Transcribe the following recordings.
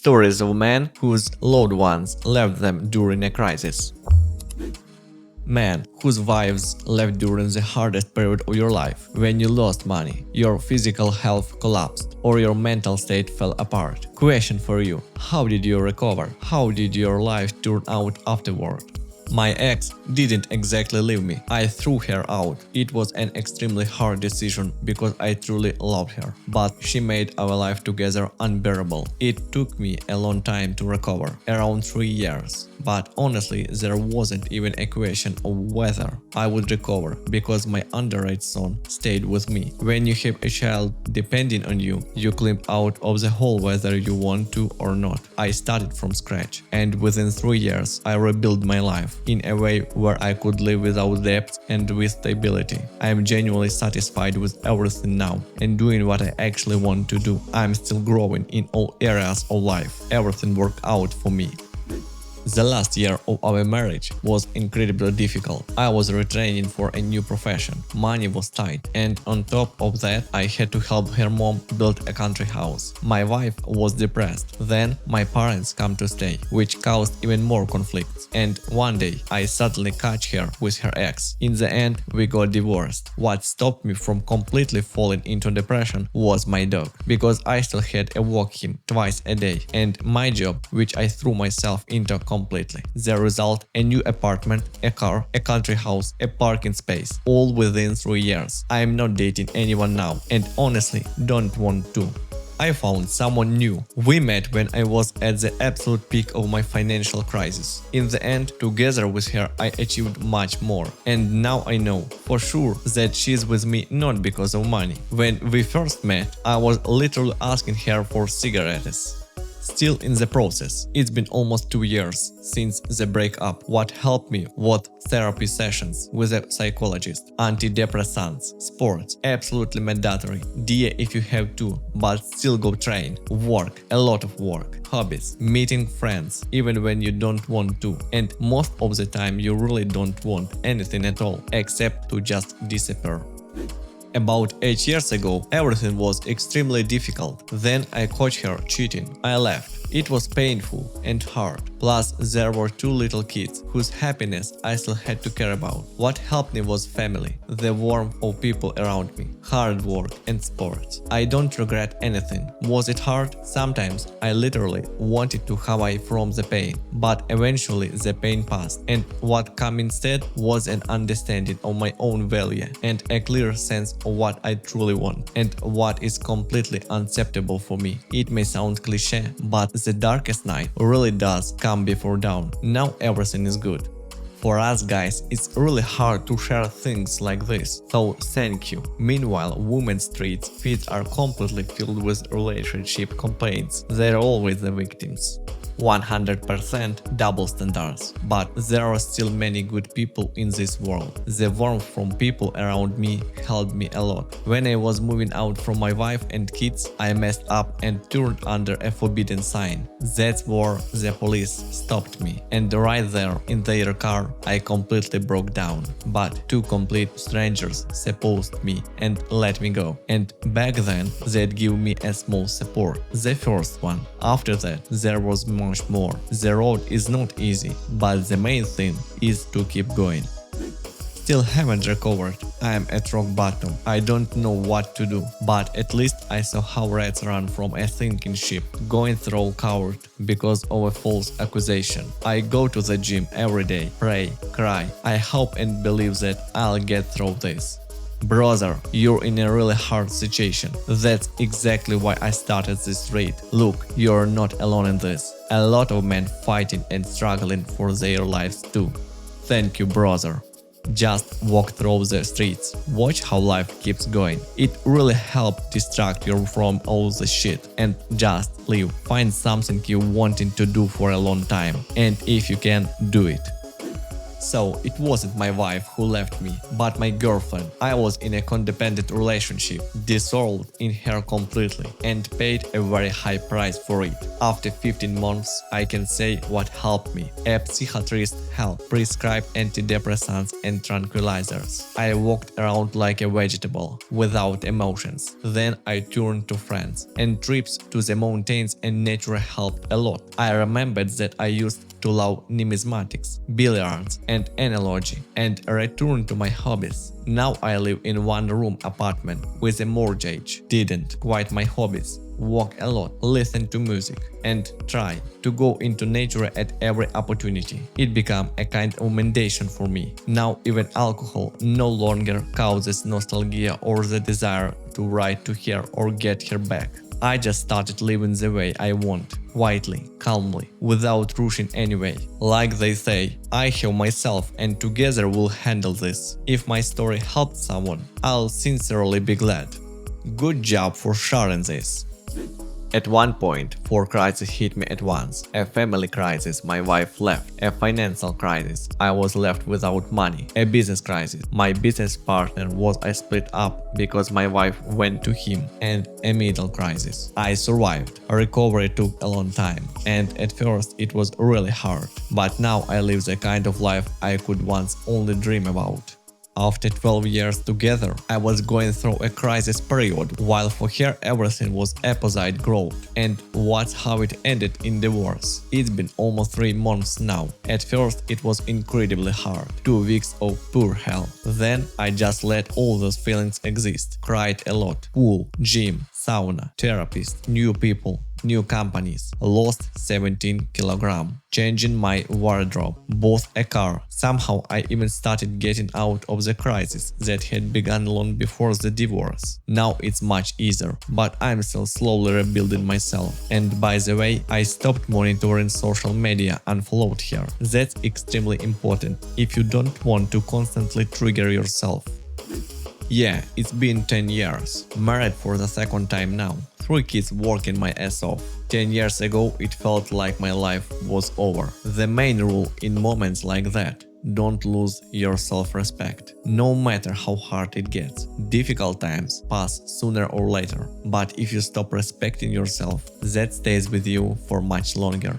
Stories of men whose loved ones left them during a crisis. Men whose wives left during the hardest period of your life, when you lost money, your physical health collapsed, or your mental state fell apart. Question for you: how did you recover? How did your life turn out afterward? My ex didn't exactly leave me. I threw her out. It was an extremely hard decision because I truly loved her. But she made our life together unbearable. It took me a long time to recover, around 3 years. But honestly, there wasn't even a question of whether I would recover because my underage son stayed with me. When you have a child depending on you, you climb out of the hole whether you want to or not. I started from scratch, and within 3 years I rebuilt my life in a way where I could live without debt and with stability. I am genuinely satisfied with everything now and doing what I actually want to do. I am still growing in all areas of life. Everything worked out for me. The last year of our marriage was incredibly difficult. I was retraining for a new profession, money was tight, and on top of that I had to help her mom build a country house. My wife was depressed. Then my parents come to stay, which caused even more conflicts. And one day I suddenly caught her with her ex. In the end we got divorced. What stopped me from completely falling into depression was my dog, because I still had to walk him twice a day, and my job, which I threw myself into completely. The result: a new apartment, a car, a country house, a parking space, all within 3 years. I am not dating anyone now, and honestly don't want to. I found someone new. We met when I was at the absolute peak of my financial crisis. In the end, together with her, I achieved much more. And now I know for sure that she's with me not because of money. When we first met, I was literally asking her for cigarettes. Still in the process. It's been almost 2 years since the breakup. What helped me was therapy sessions with a psychologist, antidepressants, sports, absolutely mandatory. Dear, if you have to, but still go train, work, a lot of work, hobbies, meeting friends, even when you don't want to. And most of the time you really don't want anything at all, except to just disappear. About 8 years ago, everything was extremely difficult. Then I caught her cheating. I left. It was painful and hard. Plus, there were 2 little kids whose happiness I still had to care about. What helped me was family, the warmth of people around me, hard work and sports. I don't regret anything. Was it hard? Sometimes I literally wanted to hide from the pain, but eventually the pain passed, and what came instead was an understanding of my own value and a clear sense of what I truly want and what is completely unacceptable for me. It may sound cliché, but the darkest night really does come before dawn. Now everything is good. For us guys, it's really hard to share things like this, so thank you. Meanwhile, women's streets feeds are completely filled with relationship complaints. They're always the victims. 100% double standards, but there are still many good people in this world. The warmth from people around me helped me a lot. When I was moving out from my wife and kids, I messed up and turned under a forbidden sign. That's where the police stopped me, and right there in their car I completely broke down. But 2 complete strangers supposed me and let me go, and back then they'd give me a small support. The first one. After that there was much more. The road is not easy, but the main thing is to keep going. Still haven't recovered. I am at rock bottom. I don't know what to do, but at least I saw how rats run from a sinking ship, going through coward because of a false accusation. I go to the gym every day, pray, cry. I hope and believe that I'll get through this. Brother, you're in a really hard situation. That's exactly why I started this raid. Look, you're not alone in this. A lot of men fighting and struggling for their lives too. Thank you, brother. Just walk through the streets. Watch how life keeps going. It really helps distract you from all the shit. And just live. Find something you wanted to do for a long time. And if you can, do it. So it wasn't my wife who left me, but my girlfriend. I was in a codependent relationship, dissolved in her completely, and paid a very high price for it. After 15 months, I can say what helped me. A psychiatrist helped prescribe antidepressants and tranquilizers. I walked around like a vegetable, without emotions. Then I turned to friends, and trips to the mountains and nature helped a lot. I remembered that I used to love numismatics, billiards, and analogy, and returned to my hobbies. Now I live in one-room apartment with a mortgage. Didn't quite my hobbies. Walk a lot, listen to music, and try to go into nature at every opportunity. It became a kind of meditation for me. Now even alcohol no longer causes nostalgia or the desire to write to her or get her back. I just started living the way I want, quietly, calmly, without rushing anyway. Like they say, I have myself and together we'll handle this. If my story helped someone, I'll sincerely be glad. Good job for sharing this. At one point, 4 crises hit me at once. A family crisis, my wife left. A financial crisis, I was left without money. A business crisis, my business partner was split up because my wife went to him. And a middle crisis. I survived. Recovery took a long time. And at first it was really hard. But now I live the kind of life I could once only dream about. After 12 years together, I was going through a crisis period, while for her everything was opposite growth. And that's how it ended in divorce. It's been almost 3 months now. At first it was incredibly hard. 2 weeks of pure hell. Then I just let all those feelings exist. Cried a lot. Pool, gym, sauna, therapist, new people, new companies, lost 17 kilograms, changing my wardrobe, bought a car. Somehow I even started getting out of the crisis that had begun long before the divorce. Now it's much easier, but I'm still slowly rebuilding myself. And by the way, I stopped monitoring social media and followed her. That's extremely important if you don't want to constantly trigger yourself. Yeah, it's been 10 years. Married for the second time now. 3 kids working my ass off. 10 years ago it felt like my life was over. The main rule in moments like that: don't lose your self-respect. No matter how hard it gets. Difficult times pass sooner or later. But if you stop respecting yourself, that stays with you for much longer.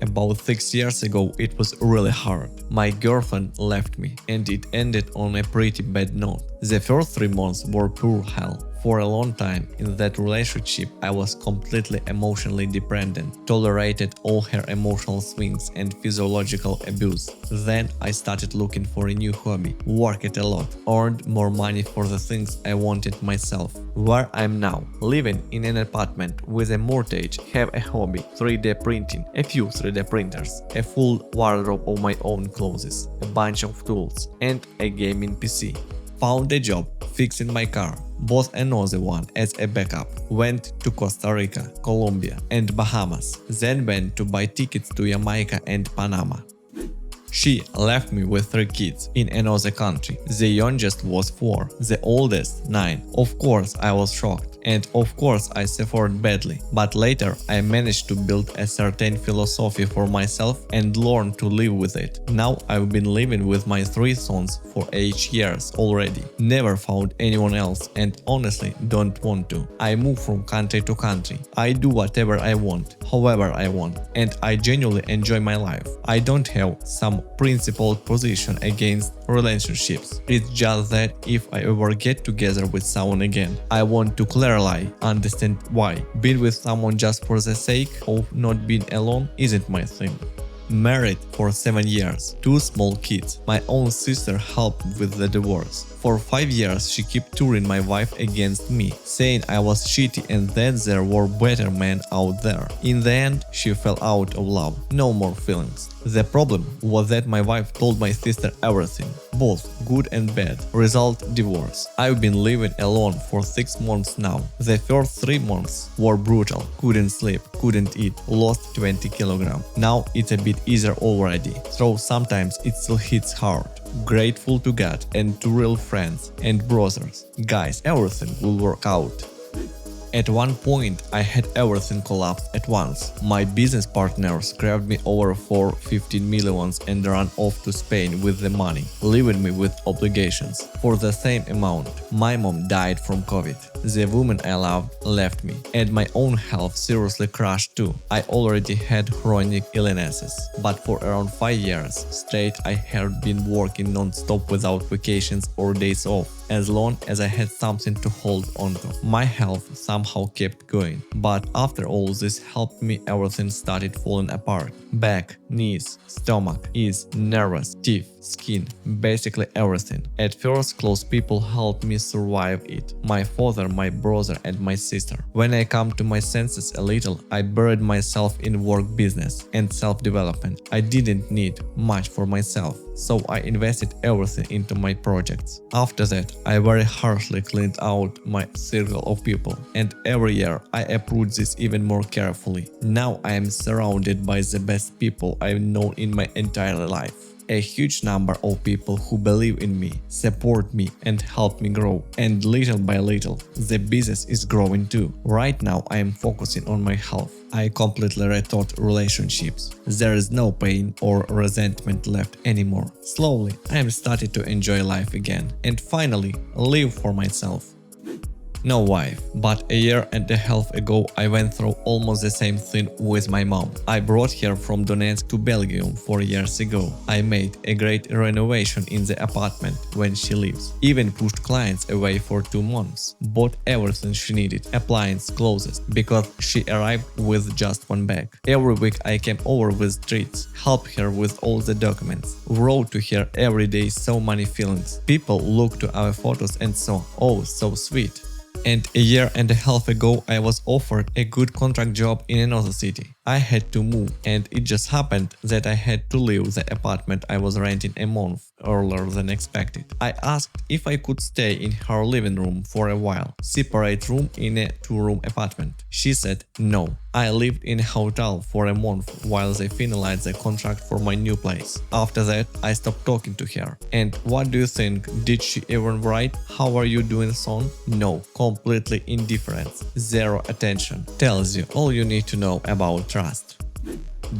About 6 years ago it was really hard. My girlfriend left me and it ended on a pretty bad note. The first 3 months were pure hell. For a long time in that relationship I was completely emotionally dependent, tolerated all her emotional swings and physiological abuse. Then I started looking for a new hobby, worked a lot, earned more money for the things I wanted myself. Where I'm now, living in an apartment with a mortgage, have a hobby, 3D printing, a few 3D printers, a full wardrobe of my own clothes, a bunch of tools, and a gaming PC. Found a job fixing my car, bought another one as a backup, went to Costa Rica, Colombia, and Bahamas, then went to buy tickets to Jamaica and Panama. She left me with 3 kids in another country. The youngest was 4, the oldest 9. Of course I was shocked. And of course I suffered badly, but later I managed to build a certain philosophy for myself and learn to live with it. Now I've been living with my 3 sons for 8 years already. Never found anyone else and honestly don't want to. I move from country to country. I do whatever I want, however I want, and I genuinely enjoy my life. I don't have some principled position against relationships. It's just that if I ever get together with someone again, I want to clearly understand why. Being with someone just for the sake of not being alone isn't my thing. Married for 7 years, 2 small kids. My own sister helped with the divorce. For 5 years she kept touring my wife against me, saying I was shitty and that there were better men out there. In the end, she fell out of love. No more feelings. The problem was that my wife told my sister everything, both good and bad. Result: divorce. I've been living alone for 6 months now. The first 3 months were brutal. Couldn't sleep, couldn't eat, lost 20 kilograms. Now it's a bit easier already, though sometimes it still hits hard. Grateful to God and to real friends and brothers. Guys, everything will work out. At one point, I had everything collapse at once. My business partners grabbed me over for 15 millions and ran off to Spain with the money, leaving me with obligations. For the same amount, my mom died from COVID. The woman I loved left me, and my own health seriously crashed too. I already had chronic illnesses, but for around 5 years straight I had been working non-stop without vacations or days off, as long as I had something to hold on to. My health somehow kept going, but after all this helped me, everything started falling apart. Back, knees, stomach, ears, nerves, teeth, skin, basically everything. At first, close people helped me survive it. My father, my brother and my sister. When I come to my senses a little, I buried myself in work, business and self-development. I didn't need much for myself, so I invested everything into my projects. After that, I very harshly cleaned out my circle of people, and every year I approach this even more carefully. Now I am surrounded by the best people I've known in my entire life. A huge number of people who believe in me, support me and help me grow. And little by little, the business is growing too. Right now I am focusing on my health. I completely rethought relationships. There is no pain or resentment left anymore. Slowly, I am starting to enjoy life again and finally live for myself. No wife, but a year and a half ago I went through almost the same thing with my mom. I brought her from Donetsk to Belgium 4 years ago. I made a great renovation in the apartment when she lives. Even pushed clients away for 2 months. Bought everything she needed, appliance, clothes, because she arrived with just 1 bag. Every week I came over with treats, helped her with all the documents, wrote to her every day so many feelings. People looked to our photos and saw, oh, so sweet. And a year and a half ago I was offered a good contract job in another city. I had to move, and it just happened that I had to leave the apartment I was renting a month earlier than expected. I asked if I could stay in her living room for a while, separate room in a 2-room apartment. She said no. I lived in a hotel for a month while they finalized the contract for my new place. After that, I stopped talking to her. And what do you think? Did she even write, "How are you doing, son?" No, completely indifference, zero attention. Tells you all you need to know about trust.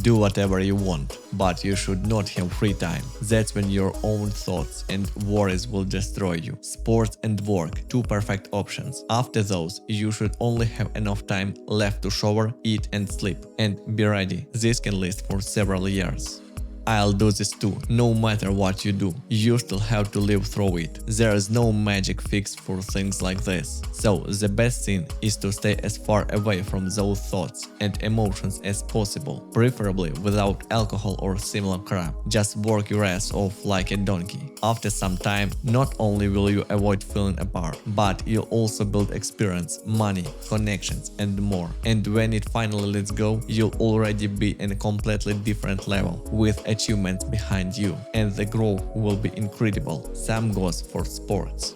Do whatever you want, but you should not have free time. That's when your own thoughts and worries will destroy you. Sports and work, 2 perfect options. After those, you should only have enough time left to shower, eat and sleep. And be ready, this can last for several years. I'll do this too, no matter what you do. You still have to live through it. There is no magic fix for things like this. So the best thing is to stay as far away from those thoughts and emotions as possible, preferably without alcohol or similar crap. Just work your ass off like a donkey. After some time, not only will you avoid feeling apart, but you'll also build experience, money, connections and more. And when it finally lets go, you'll already be in a completely different level, with achievements behind you, and the growth will be incredible. Same goes for sports.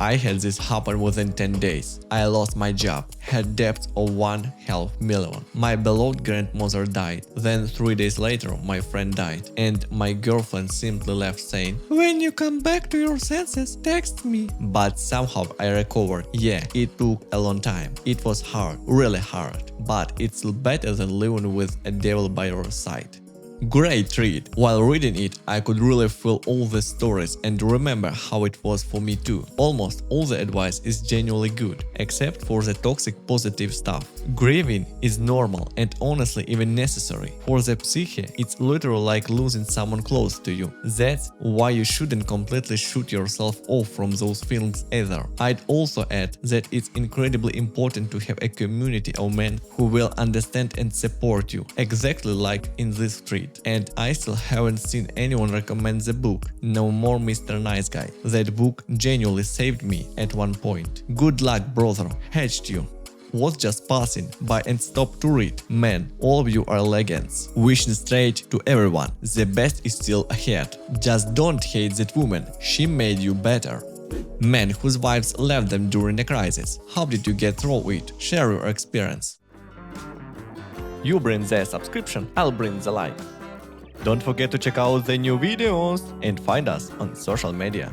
I had this happen within 10 days. I lost my job, had debts of $1.5 million. My beloved grandmother died. Then 3 days later, my friend died. And my girlfriend simply left saying, "When you come back to your senses, text me." But somehow I recovered. Yeah, it took a long time. It was hard, really hard. But it's still better than living with a devil by your side. Great read. While reading it, I could really feel all the stories and remember how it was for me too. Almost all the advice is genuinely good, except for the toxic positive stuff. Grieving is normal and honestly even necessary. For the psyche, it's literally like losing someone close to you. That's why you shouldn't completely shoot yourself off from those feelings either. I'd also add that it's incredibly important to have a community of men who will understand and support you, exactly like in this street. And I still haven't seen anyone recommend the book No More Mr. Nice Guy. That book genuinely saved me at one point. Good luck, brother. Hatched you. Was just passing by and stopped to read. Man, all of you are legends. Wishing straight to everyone. The best is still ahead. Just don't hate that woman. She made you better. Men whose wives left them during a crisis. How did you get through it? Share your experience. You bring the subscription, I'll bring the like. Don't forget to check out the new videos and find us on social media.